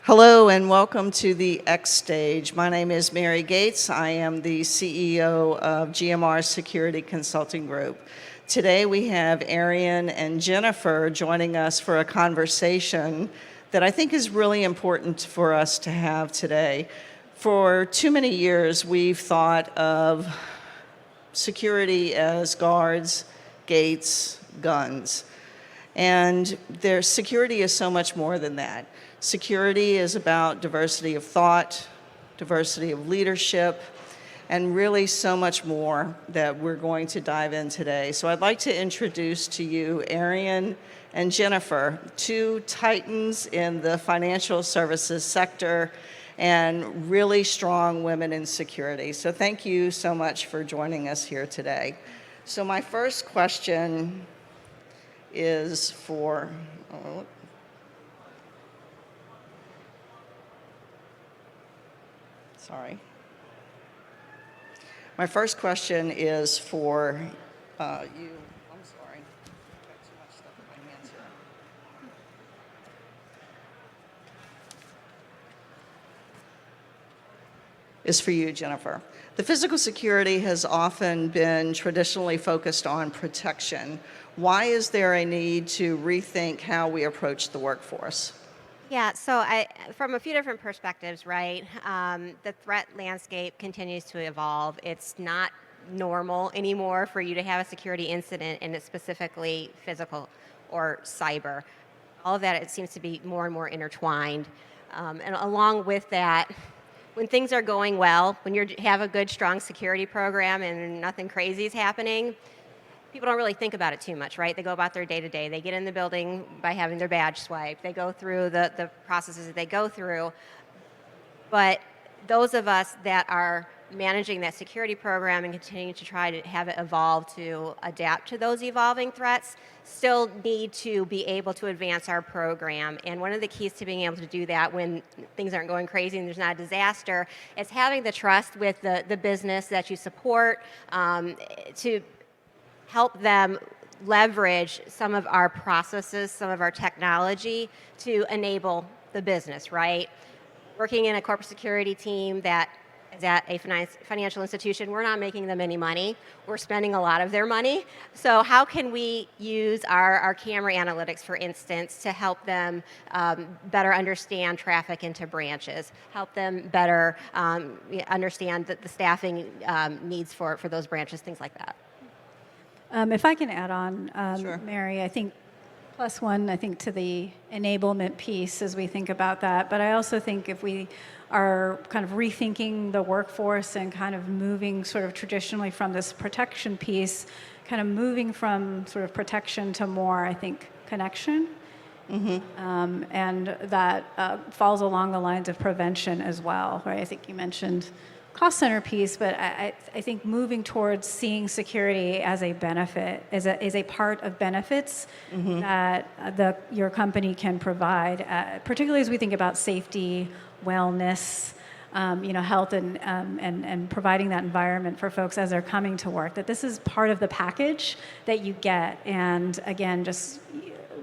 Hello and welcome to the X Stage. My name is Mary Gates. I am the CEO of GMR Security Consulting Group. Today we have Arian and Jennifer joining us for a conversation that I think is really important for us to have today. For too many years, we've thought of security as guards, gates, guns. And their security is so much more than that. Security is about diversity of thought, diversity of leadership, and really so much more that we're going to dive in today. So I'd like to introduce to you Arian and Jennifer, two titans in the financial services sector and really strong women in security. So thank you so much for joining us here today. So my first question is for, sorry. My first question is for you. I'm sorry. I've got too much stuff in my hands here. Is for you, Jennifer. The physical security has often been traditionally focused on protection. Why is there a need to rethink how we approach the workforce? Yeah, so from a few different perspectives, right? The threat landscape continues to evolve. It's not normal anymore for you to have a security incident, and it's specifically physical or cyber. All of that, it seems to be more and more intertwined. And along with that, when things are going well, when you have a good, strong security program and nothing crazy is happening, people don't really think about it too much, right? They go about their day-to-day. They get in the building by having their badge swiped. They go through the processes that they go through. But those of us that are managing that security program and continuing to try to have it evolve to adapt to those evolving threats still need to be able to advance our program. And one of the keys to being able to do that when things aren't going crazy and there's not a disaster is having the trust with the business that you support to help them leverage some of our processes, some of our technology to enable the business, right? Working in a corporate security team that is at a financial institution, we're not making them any money. We're spending a lot of their money. So how can we use our camera analytics, for instance, to help them better understand traffic into branches, help them better understand the staffing needs for those branches, things like that. If I can add on, Sure. Mary, I think plus one, I think, to the enablement piece as we think about that. But I also think if we are kind of rethinking the workforce and kind of moving sort of traditionally from this protection piece, kind of moving from sort of protection to more, I think, connection. And that falls along the lines of prevention as well, right? I think you mentioned cost center piece, but I think moving towards seeing security as a benefit, is a part of benefits that your company can provide, particularly as we think about safety, wellness, health, and providing that environment for folks as they're coming to work, that this is part of the package that you get. And again, just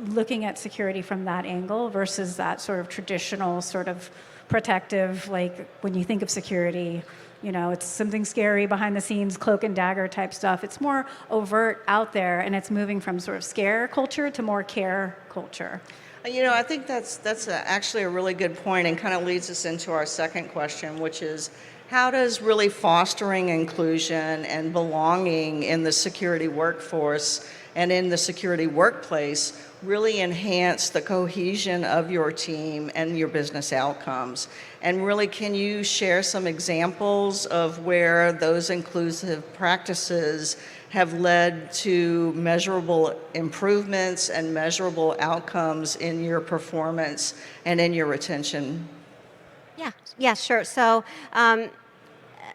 looking at security from that angle versus that sort of traditional sort of protective, like when you think of security, it's something scary behind the scenes, cloak and dagger type stuff. It's more overt out there, and it's moving from sort of scare culture to more care culture. I think that's actually a really good point and kind of leads us into our second question, which is how does really fostering inclusion and belonging in the security workforce and in the security workplace really enhance the cohesion of your team and your business outcomes? And really, can you share some examples of where those inclusive practices have led to measurable improvements and measurable outcomes in your performance and in your retention? Yeah, sure. So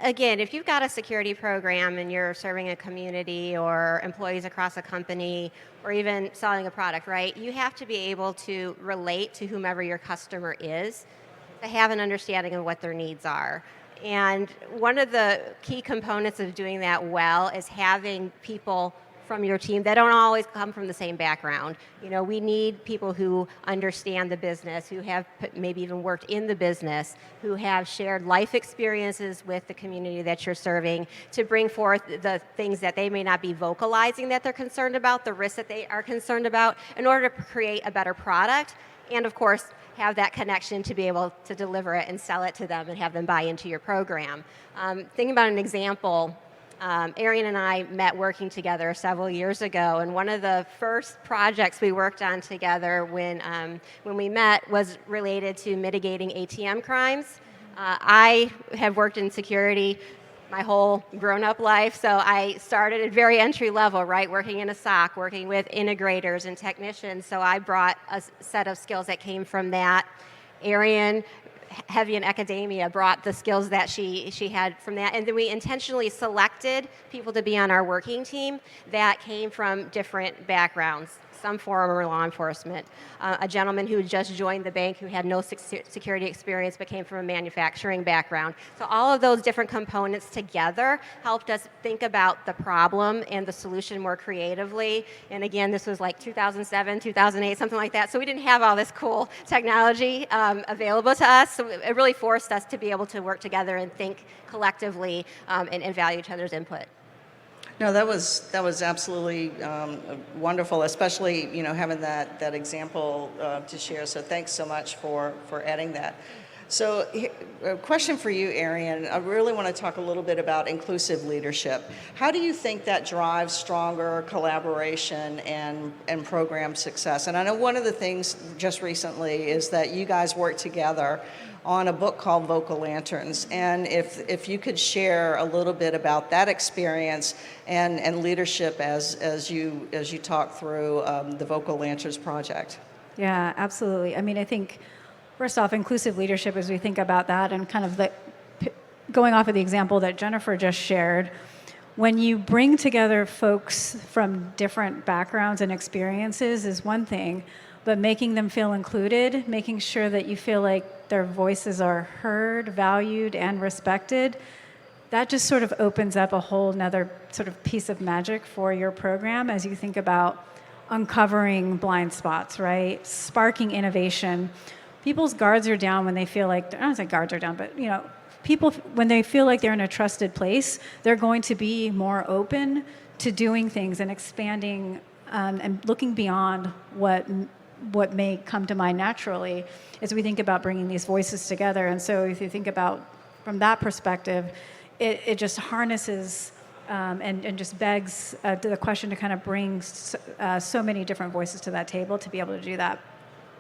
again, if you've got a security program and you're serving a community or employees across a company or even selling a product, right, you have to be able to relate to whomever your customer is to have an understanding of what their needs are. And one of the key components of doing that well is having people from your team that don't always come from the same background. You know, we need people who understand the business, who have maybe even worked in the business, who have shared life experiences with the community that you're serving to bring forth the things that they may not be vocalizing that they're concerned about, the risks that they are concerned about, in order to create a better product, and of course, have that connection to be able to deliver it and sell it to them and have them buy into your program. Thinking about an example, Arian and I met working together several years ago, and one of the first projects we worked on together when we met was related to mitigating ATM crimes. I have worked in security my whole grown-up life, so I started at very entry level, right, working in a SOC, working with integrators and technicians, so I brought a set of skills that came from that. Arian, heavy in academia, brought the skills that she had from that, and then we intentionally selected people to be on our working team that came from different backgrounds, some former law enforcement, a gentleman who just joined the bank who had no security experience but came from a manufacturing background. So all of those different components together helped us think about the problem and the solution more creatively. And again, this was like 2007, 2008, something like that. So we didn't have all this cool technology available to us. So it really forced us to be able to work together and think collectively and value each other's input. No, that was absolutely wonderful, especially having that example to share. So thanks so much for adding that. So a question for you, Arian. I really want to talk a little bit about inclusive leadership. How do you think that drives stronger collaboration and program success? And I know one of the things just recently is that you guys worked together on a book called Vocal Lanterns. And if you could share a little bit about that experience and leadership as you talk through the Vocal Lanterns project. Yeah, absolutely. I mean, I think, first off, inclusive leadership, as we think about that and kind of going off of the example that Jennifer just shared, when you bring together folks from different backgrounds and experiences is one thing, but making them feel included, making sure that you feel like their voices are heard, valued, and respected, that just sort of opens up a whole nother sort of piece of magic for your program as you think about uncovering blind spots, right? Sparking innovation. People's guards are down when they feel like, I don't say guards are down, but people, when they feel like they're in a trusted place, they're going to be more open to doing things and expanding and looking beyond what may come to mind naturally as we think about bringing these voices together. And so if you think about from that perspective, it just harnesses and just begs the question to kind of bring so many different voices to that table to be able to do that.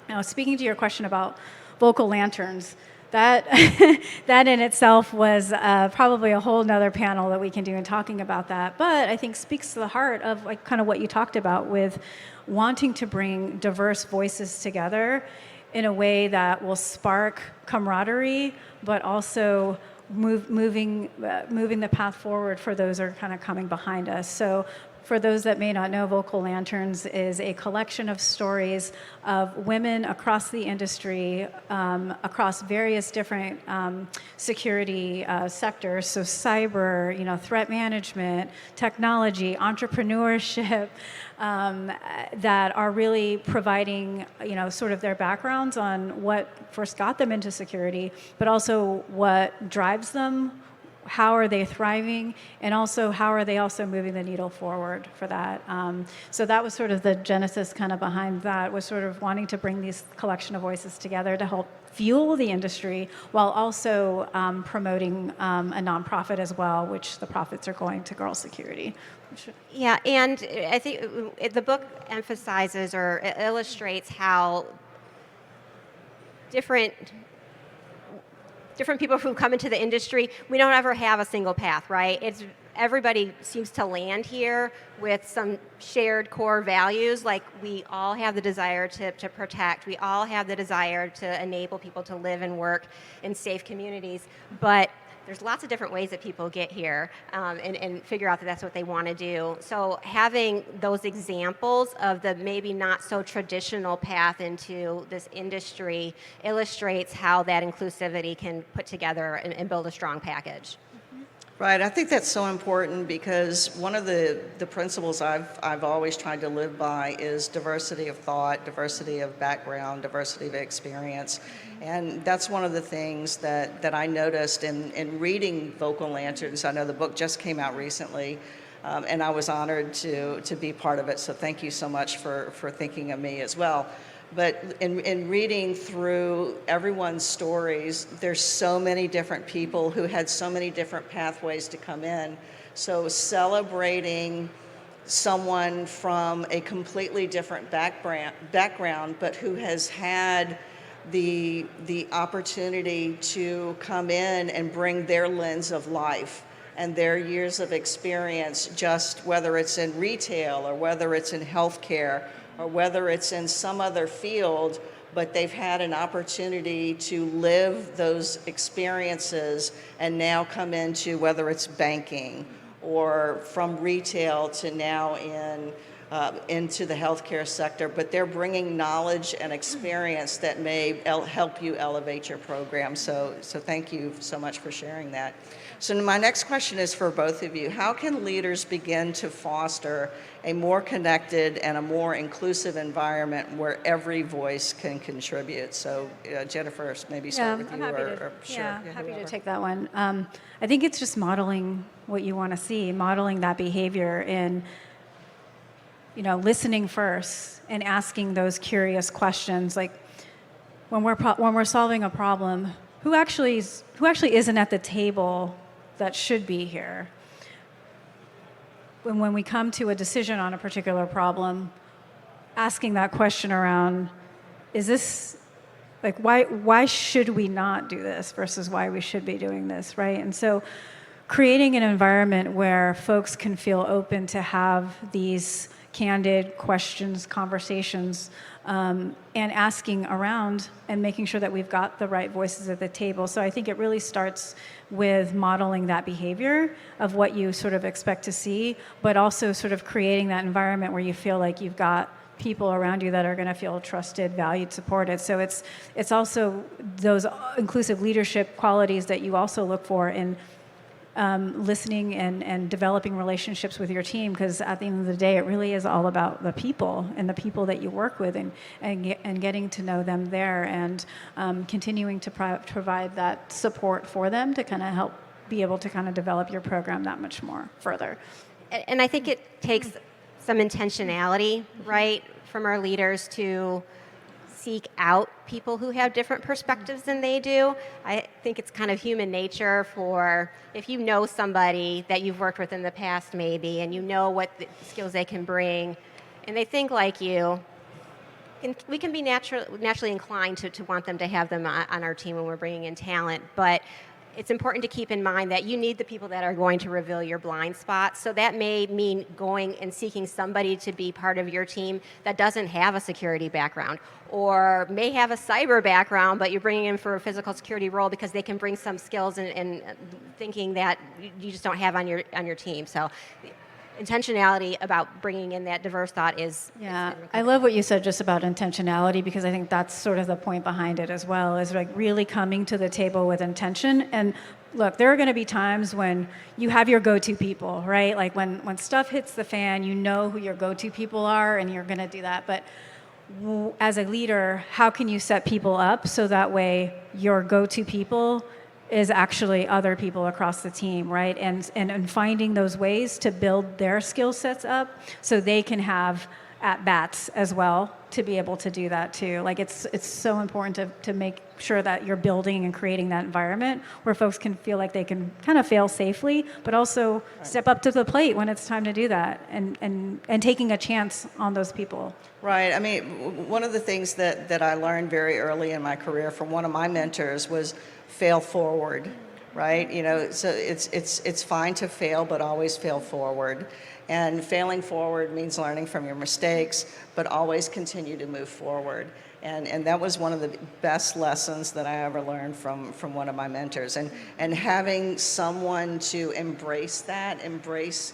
Now, speaking to your question about Vocal Lanterns, that that in itself was probably a whole nother panel that we can do in talking about that. But I think speaks to the heart of like kind of what you talked about with wanting to bring diverse voices together in a way that will spark camaraderie, but also moving the path forward for those who are kind of coming behind us. So for those that may not know, Vocal Lanterns is a collection of stories of women across the industry, across various different security sectors, so cyber, threat management, technology, entrepreneurship, that are really providing, sort of their backgrounds on what first got them into security, but also what drives them, how are they thriving, and also how are they also moving the needle forward for that. So that was sort of the genesis kind of behind that, was sort of wanting to bring these collection of voices together to help fuel the industry while also promoting a nonprofit as well, which the profits are going to girl security. Yeah, and I think the book emphasizes or illustrates how different people who come into the industry, we don't ever have a single path, right? Everybody seems to land here with some shared core values, like we all have the desire to protect, we all have the desire to enable people to live and work in safe communities, but there's lots of different ways that people get here and figure out that that's what they want to do. So having those examples of the maybe not so traditional path into this industry illustrates how that inclusivity can put together and build a strong package. Right, I think that's so important because one of the principles I've always tried to live by is diversity of thought, diversity of background, diversity of experience. And that's one of the things that I noticed in reading Vocal Lanterns. I know the book just came out recently, and I was honored to be part of it, so thank you so much for thinking of me as well. But in reading through everyone's stories, there's so many different people who had so many different pathways to come in. So celebrating someone from a completely different background, but who has had the opportunity to come in and bring their lens of life and their years of experience, just whether it's in retail or whether it's in healthcare or whether it's in some other field, but they've had an opportunity to live those experiences and now come into whether it's banking or from retail to now into the healthcare sector, but they're bringing knowledge and experience that may help you elevate your program. So thank you so much for sharing that. So my next question is for both of you. How can leaders begin to foster a more connected and a more inclusive environment where every voice can contribute? So Jennifer, maybe start with you. Happy to take that one. I think it's just modeling what you want to see, modeling that behavior in, listening first and asking those curious questions. Like when we're solving a problem, who actually isn't at the table that should be here? When we come to a decision on a particular problem, asking that question around, is this, like, why should we not do this versus why we should be doing this, right? And so creating an environment where folks can feel open to have these candid questions, conversations, and asking around and making sure that we've got the right voices at the table. So I think it really starts with modeling that behavior of what you sort of expect to see, but also sort of creating that environment where you feel like you've got people around you that are going to feel trusted, valued, supported. So it's also those inclusive leadership qualities that you also look for in listening and developing relationships with your team, because at the end of the day, it really is all about the people and the people that you work with and getting to know them there and continuing to provide that support for them to kind of help be able to kind of develop your program that much more further. And I think it takes some intentionality, right, from our leaders to seek out people who have different perspectives than they do. I think it's kind of human nature for, if you know somebody that you've worked with in the past maybe, and you know what the skills they can bring, and they think like you, we can be naturally inclined to want them to have them on our team when we're bringing in talent, but it's important to keep in mind that you need the people that are going to reveal your blind spots. So that may mean going and seeking somebody to be part of your team that doesn't have a security background or may have a cyber background, but you're bringing in for a physical security role because they can bring some skills and thinking that you just don't have on your team. So intentionality about bringing in that diverse thought is... Yeah, I love what you said just about intentionality, because I think that's sort of the point behind it as well, is like really coming to the table with intention. And look, there are going to be times when you have your go-to people, right? Like when stuff hits the fan, you know who your go-to people are and you're going to do that. But as a leader, how can you set people up so that way your go-to people is actually other people across the team, right? And finding those ways to build their skill sets up so they can have at-bats as well to be able to do that too. Like it's so important to make sure that you're building and creating that environment where folks can feel like they can kind of fail safely, but also step up to the plate when it's time to do that and taking a chance on those people. Right. I mean, one of the things that I learned very early in my career from one of my mentors was fail forward, right? So it's fine to fail, but always fail forward. And failing forward means learning from your mistakes, but always continue to move forward. And that was one of the best lessons that I ever learned from one of my mentors. And having someone to embrace that, embrace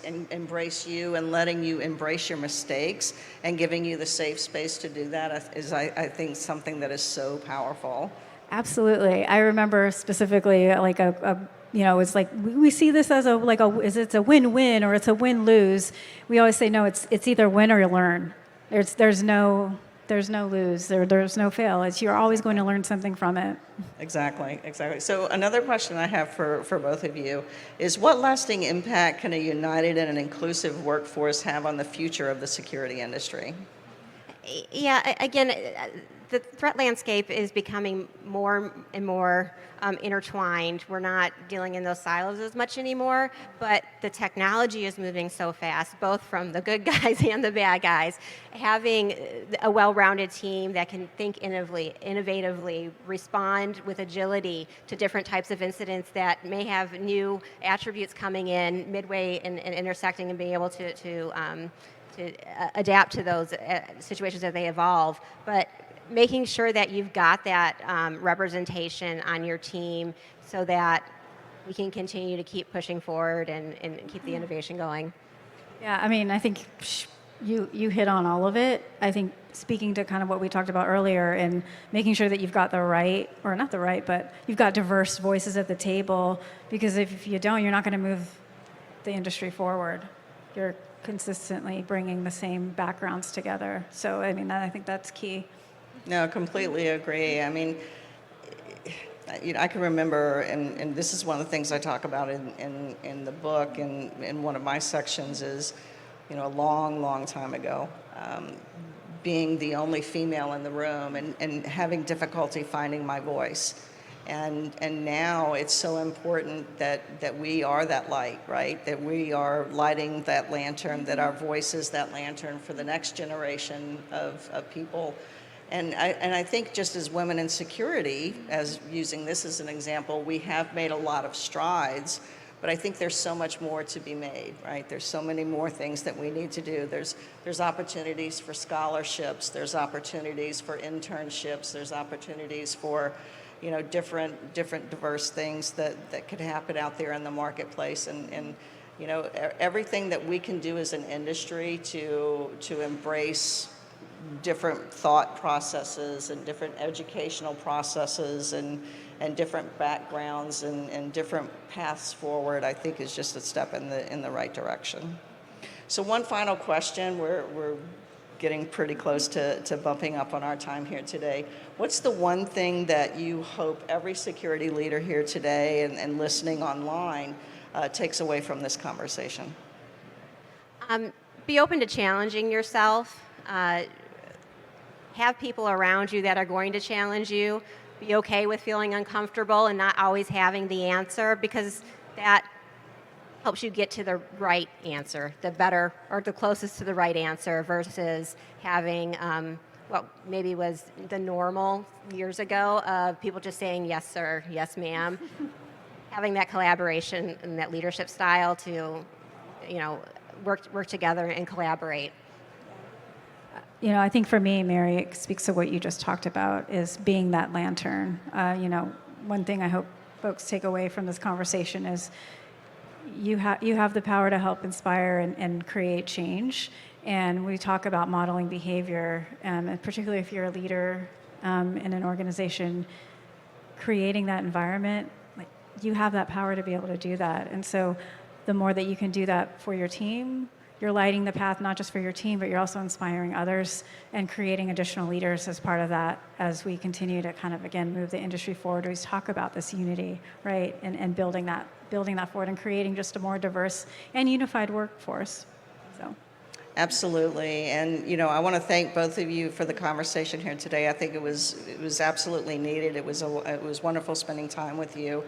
you and letting you embrace your mistakes and giving you the safe space to do that is, I think, something that is so powerful. Absolutely. I remember specifically like a it's like we see this as it's a win-win or it's a win-lose. We always say no, it's either win or you learn. There's no lose. There's no fail. You're always going to learn something from it. Exactly. So another question I have for both of you is, what lasting impact can a united and an inclusive workforce have on the future of the security industry? Yeah, again, the threat landscape is becoming more and more intertwined. We're not dealing in those silos as much anymore, but the technology is moving so fast, both from the good guys and the bad guys. Having a well-rounded team that can think innovatively, respond with agility to different types of incidents that may have new attributes coming in midway and intersecting, and being able to adapt to those situations as they evolve, but making sure that you've got that representation on your team so that we can continue to keep pushing forward and keep the innovation going. Yeah, I mean, I think you hit on all of it. I think speaking to kind of what we talked about earlier and making sure that you've got but you've got diverse voices at the table, because if you don't, you're not going to move the industry forward. You're consistently bringing the same backgrounds together. So, I mean, I think that's key. No, completely agree. I mean, I can remember, and this is one of the things I talk about in the book, and in one of my sections is, a long time ago, being the only female in the room and having difficulty finding my voice. And now it's so important that we are that light, right? That we are lighting that lantern, that our voice is that lantern for the next generation of people. And I think just as women in security, as using this as an example, we have made a lot of strides, but I think there's so much more to be made, right? There's so many more things that we need to do. There's opportunities for scholarships, there's opportunities for internships, there's opportunities for different diverse things that could happen out there in the marketplace, and everything that we can do as an industry to embrace different thought processes and different educational processes and different backgrounds and different paths forward, I think is just a step in the right direction. So one final question, we're getting pretty close to bumping up on our time here today. What's the one thing that you hope every security leader here today and listening online takes away from this conversation? Be open to challenging yourself. Have people around you that are going to challenge you. Be okay with feeling uncomfortable and not always having the answer, because that helps you get to the right answer, the better or the closest to the right answer, versus having what maybe was the normal years ago of people just saying yes sir, yes ma'am. Having that collaboration and that leadership style to work together and collaborate. I think for me, Mary, it speaks to what you just talked about, is being that lantern. One thing I hope folks take away from this conversation is you have the power to help inspire and create change. And we talk about modeling behavior, and particularly if you're a leader in an organization, creating that environment, you have that power to be able to do that. And so the more that you can do that for your team, you're lighting the path not just for your team, but you're also inspiring others and creating additional leaders as part of that, as we continue to kind of, again, move the industry forward. We talk about this unity, right, and building that forward and creating just a more diverse and unified workforce. So. Absolutely, and I want to thank both of you for the conversation here today. I think it was absolutely needed. It was wonderful spending time with you.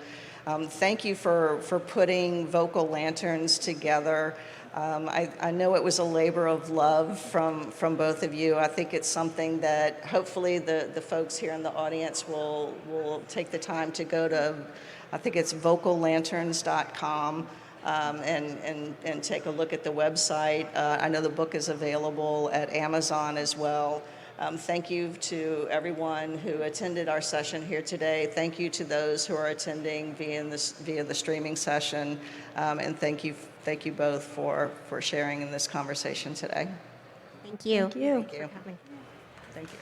Thank you for putting Vocal Lanterns together. I know it was a labor of love from both of you. I think it's something that hopefully the folks here in the audience will take the time to go to. I think it's vocallanterns.com. And take a look at the website. I know the book is available at Amazon as well. Thank you to everyone who attended our session here today. Thank you to those who are attending via the streaming session. And thank you both for sharing in this conversation today. Thank you. Thank you. Thank you. For coming. Thank you.